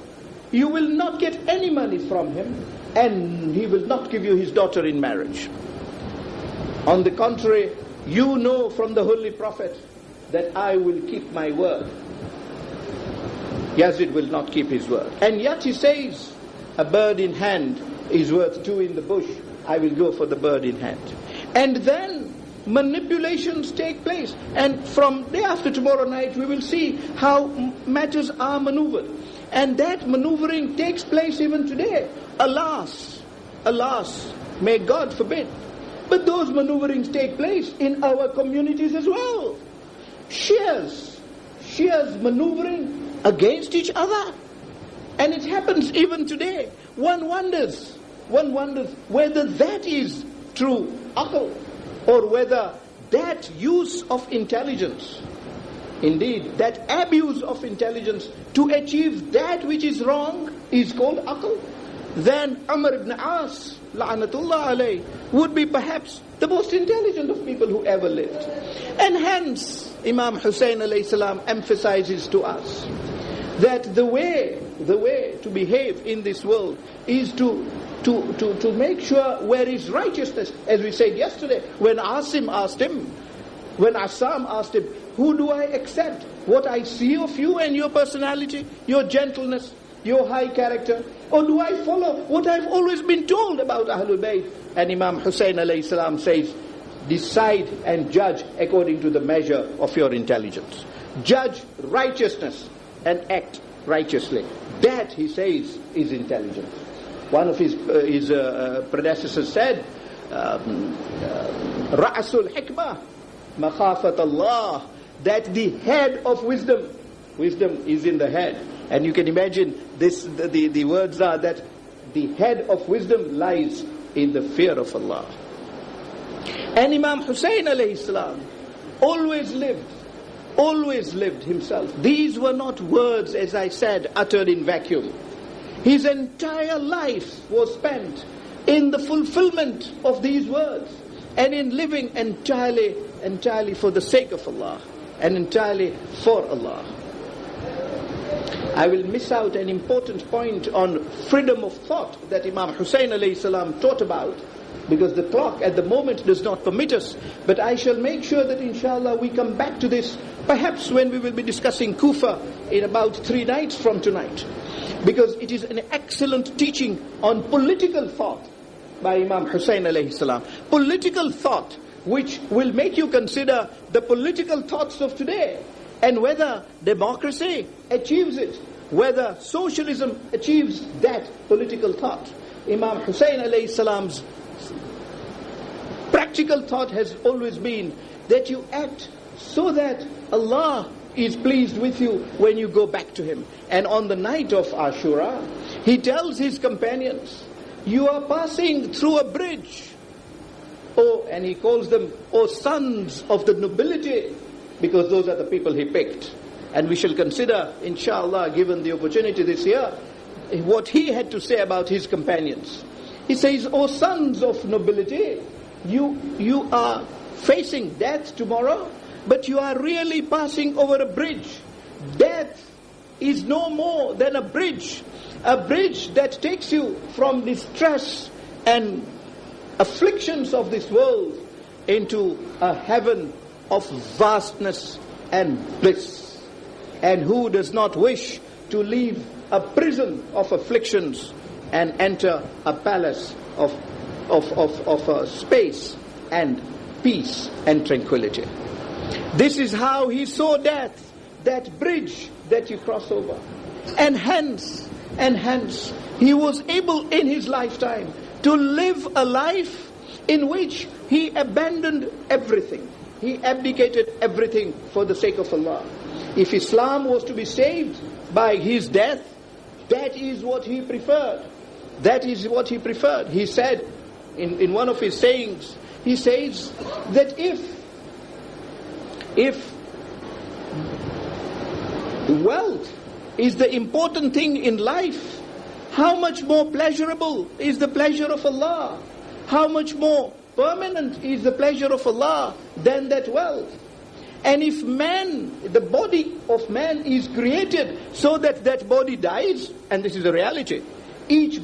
You will not get any money from him, and he will not give you his daughter in marriage. On the contrary, you know from the Holy Prophet that I will keep my word. Yazid will not keep his word. And yet he says, a bird in hand is worth two in the bush. I will go for the bird in hand." And then manipulations take place. And from day after tomorrow night, we will see how matters are maneuvered. And that maneuvering takes place even today. Alas, May God forbid. But those maneuverings take place in our communities as well. Shias maneuvering against each other. And it happens even today. One wonders whether that is true aql, or whether that use of intelligence, indeed that abuse of intelligence to achieve that which is wrong, is called aql. Then Umar ibn As, la'natullah alayh, would be perhaps the most intelligent of people who ever lived. And hence Imam Hussein alayhi salam emphasizes to us that the way to behave in this world is to make sure where is righteousness. As we said yesterday, when Assam asked him, who do I accept? What I see of you and your personality, your gentleness, your high character, or do I follow what I've always been told about Ahlul Bayt? And Imam Hussein alayhi salam says, decide and judge according to the measure of your intelligence. Judge righteousness and act righteously. That, he says, is intelligence. One of his predecessors said, Ra'asul hikmah, makhafat Allah, that the head of wisdom is in the head. And you can imagine this, the words are that the head of wisdom lies in the fear of Allah. And Imam Hussein alayhi salam always lived himself. These were not words, as I said, uttered in vacuum. His entire life was spent in the fulfillment of these words and in living entirely for the sake of Allah and entirely for Allah. I will miss out an important point on freedom of thought that Imam Hussein alayhi salam taught about, because the clock at the moment does not permit us. But I shall make sure that inshallah we come back to this, perhaps when we will be discussing Kufa in about 3 nights from tonight. Because it is an excellent teaching on political thought by Imam Hussein alayhi salam. Political thought which will make you consider the political thoughts of today, and whether democracy achieves it, whether socialism achieves that political thought. Imam Hussein alayhi salam's practical thought has always been that you act so that Allah is pleased with you when you go back to Him. And on the night of Ashura, he tells his companions, you are passing through a bridge. Oh, and he calls them, oh sons of the nobility, because those are the people he picked. And we shall consider, inshallah, given the opportunity this year, what he had to say about his companions. He says, oh sons of nobility, you are facing death tomorrow, but you are really passing over a bridge. Death is no more than a bridge that takes you from distress and afflictions of this world into a heaven of vastness and bliss. And who does not wish to leave a prison of afflictions and enter a palace of space and peace and tranquility? This is how he saw death, that bridge that you cross over. And hence, he was able in his lifetime to live a life in which he abandoned everything. He abdicated everything for the sake of Allah. If Islam was to be saved by his death, that is what he preferred. That is what he preferred. He said in one of his sayings, he says that if wealth is the important thing in life, how much more pleasurable is the pleasure of Allah? How much more permanent is the pleasure of Allah than that wealth? And if man, the body of man is created so that that body dies, and this is a reality, each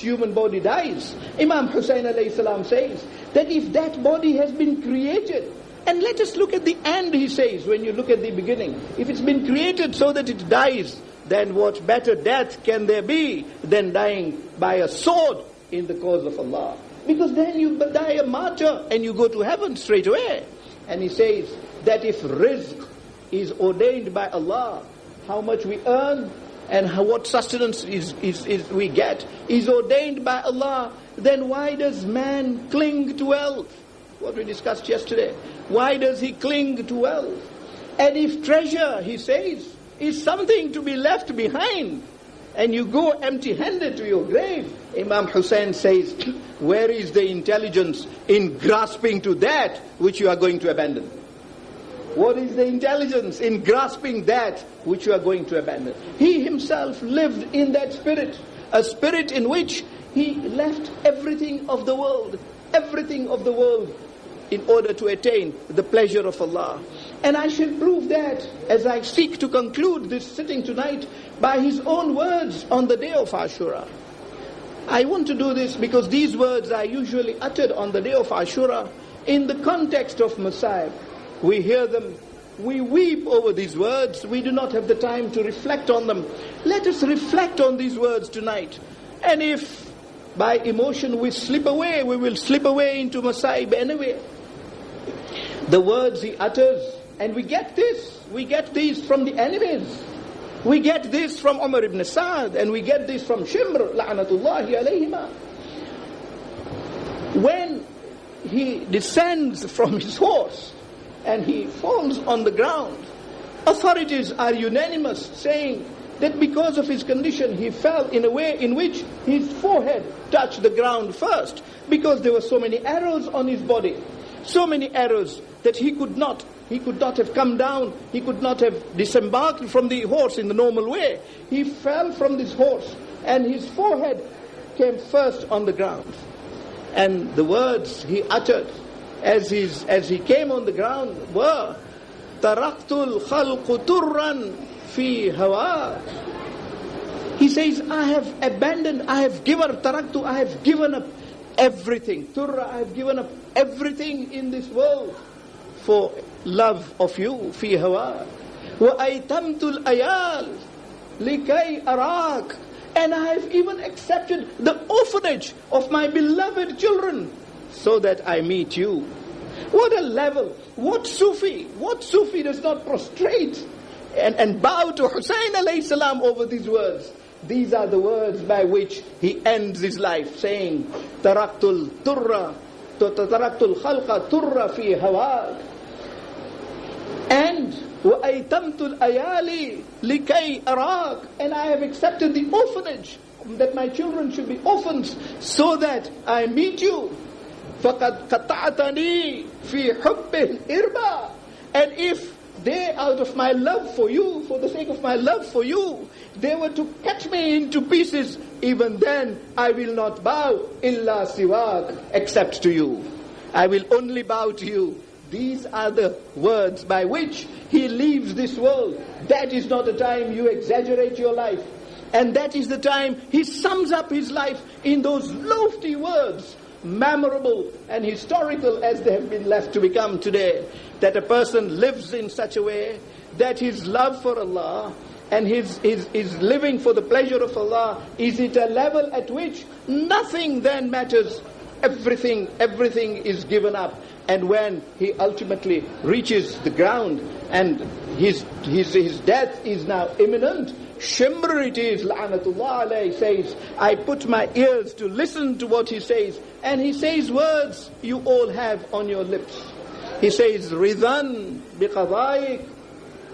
human body dies. Imam Hussein alayhi salam says that if that body has been created, and let us look at the end, he says, when you look at the beginning, if it's been created so that it dies, then what better death can there be than dying by a sword in the cause of Allah? Because then you die a martyr and you go to heaven straight away. And he says that if rizq is ordained by Allah, how much we earn and what sustenance is we get is ordained by Allah, then why does man cling to wealth? What we discussed yesterday. Why does he cling to wealth? And if treasure, he says, is something to be left behind, and you go empty-handed to your grave, Imam Hussein says, where is the intelligence in grasping to that which you are going to abandon? What is the intelligence in grasping that which you are going to abandon? He himself lived in that spirit, a spirit in which he left everything of the world, in order to attain the pleasure of Allah. And I shall prove that as I seek to conclude this sitting tonight by his own words on the day of Ashura. I want to do this because these words are usually uttered on the day of Ashura in the context of Masa'ib. We hear them, we weep over these words, we do not have the time to reflect on them. Let us reflect on these words tonight. And if by emotion we slip away, we will slip away into Masa'ib anyway. The words he utters, and we get these from the enemies. We get this from Umar ibn Sa'd, and we get this from Shimr, la'natullahi alayhima. When he descends from his horse, and he falls on the ground, authorities are unanimous, saying that because of his condition, he fell in a way in which his forehead touched the ground first, because there were so many arrows on his body, so many arrows that he could not have come down, he could not have disembarked from the horse in the normal way. He fell from this horse, and his forehead came first on the ground. And the words he uttered as he came on the ground were, "Taraktul khalqu turran fi hawa." He says, I have abandoned, I have given up everything. Turra, I have given up everything in this world for love of you, fi hawa. Wa aitamtul ayal likay arak. And I have even accepted the orphanage of my beloved children so that I meet you. What a level! What Sufi does not prostrate and bow to Hussein alayhi salam over these words? These are the words by which he ends his life, saying, Taraktul khalqa turra fi hawak. And وَأَيْتَمْتُ الْأَيَالِ لِكَيْ أَرَاكَ. And I have accepted the orphanage, that my children should be orphans, so that I meet you. فَقَدْ قَطَعْتَنِي فِي حُبِّ الْإِرْبَى. And if they, out of my love for you, for the sake of my love for you, they were to cut me into pieces, even then I will not bow إِلَّا سِوَاكَ, except to you. I will only bow to you. These are the words by which he leaves this world. That is not the time you exaggerate your life. And that is the time he sums up his life in those lofty words, memorable and historical as they have been left to become today. That a person lives in such a way that his love for Allah and his living for the pleasure of Allah is at a level at which nothing then matters. Everything is given up. And when he ultimately reaches the ground and his death is now imminent, Shimr it is, la'natullah alayhi, says, I put my ears to listen to what he says. And he says words you all have on your lips. He says, Ridhan biqadaik,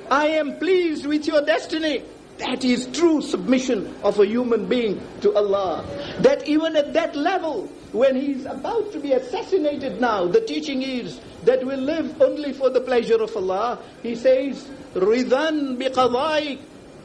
I am pleased with your destiny. That is true submission of a human being to Allah. That even at that level, when he is about to be assassinated now, the teaching is that we'll live only for the pleasure of Allah. He says, Ridhan biqadaik.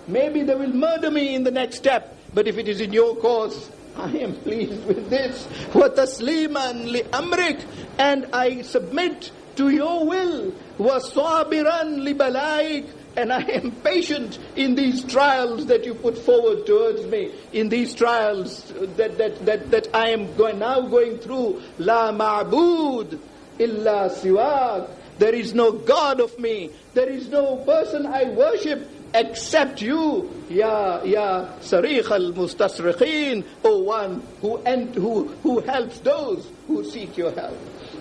Maybe they will murder me in the next step, but if it is in your cause, I am pleased with this. Wa tasliman li amrik, and I submit to your will. Wa sabiran li balaik, and I am patient in these trials that you put forward towards me, in these trials that I am now going through. La ma'bud illa siwak. There is no God of me. There is no person I worship except you. Ya Sarikh al-Mustasrikhin, O one who helps those who seek your help.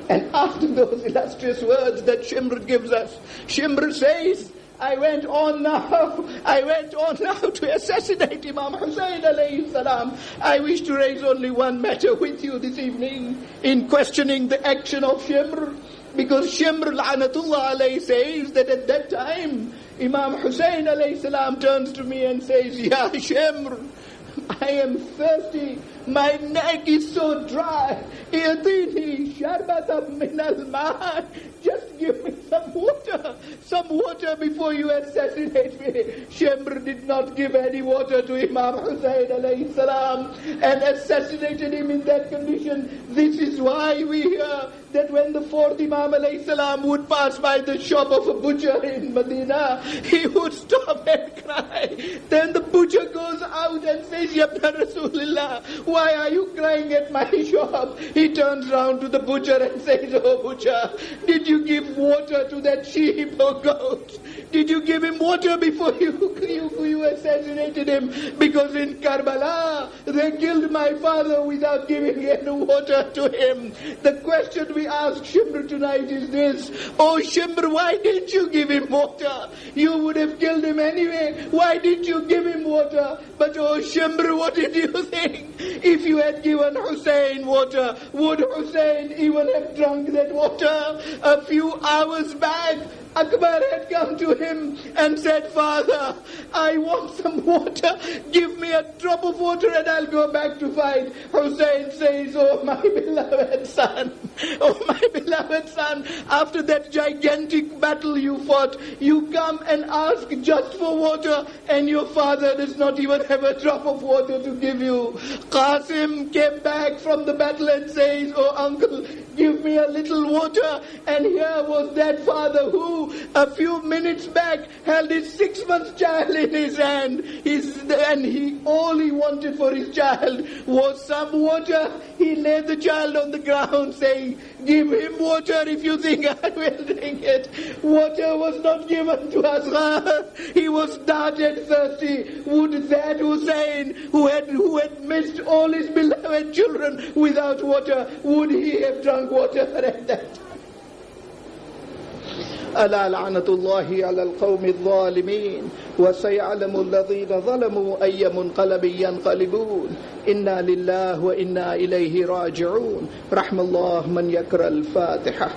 And after those illustrious words that Shimr gives us, Shimr says, I went on now to assassinate Imam Hussein alayhi salam. I wish to raise only one matter with you this evening in questioning the action of Shimr, because Shimr la'natullah alayhi says that at that time Imam Hussein alayhi salam turns to me and says, Ya Shimr, I am thirsty. My neck is so dry. I'tini sharbatam min al-ma'. Just give me some water before you assassinate me. Shimr did not give any water to Imam Hussein alayhi salam and assassinated him in that condition. This is why we hear that when the fourth Imam alayhi salam would pass by the shop of a butcher in Medina, he would stop and cry. Then the butcher goes out and says, Ya Rasulullah, why are you crying at my shop? He turns round to the butcher and says, Oh butcher, did you give water to that sheep or goat? Did you give him water before you assassinated him? Because in Karbala, they killed my father without giving any water to him. The question we ask Shimr tonight is this: Oh Shimr, why didn't you give him water? You would have killed him anyway. Why didn't you give him water? But oh Shimr, what did you think? If you had given Hussein water, would Hussein even have drunk that water? A few hours back, Akbar had come to him and said, Father, I want some water. Give me a drop of water and I'll go back to fight. Hussein says, Oh my beloved son, after that gigantic battle you fought, you come and ask just for water and your father does not even have a drop of water to give you. Qasim came back from the battle and says, Oh uncle, give me a little water. And here was that father who a few minutes back held his 6-month child in his hand. All he wanted for his child was some water. He laid the child on the ground saying, Give him water if you think I will drink it. Water was not given to Asghar. He was darted thirsty. Would that Hussein, who had missed all his beloved children without water, would he have drunk water at that time? ألا لعنة الله على القوم الظالمين وسيعلم الذين ظلموا أي منقلب ينقلبون إنا لله وإنا إليه راجعون رحم الله من يقرأ الفاتحة.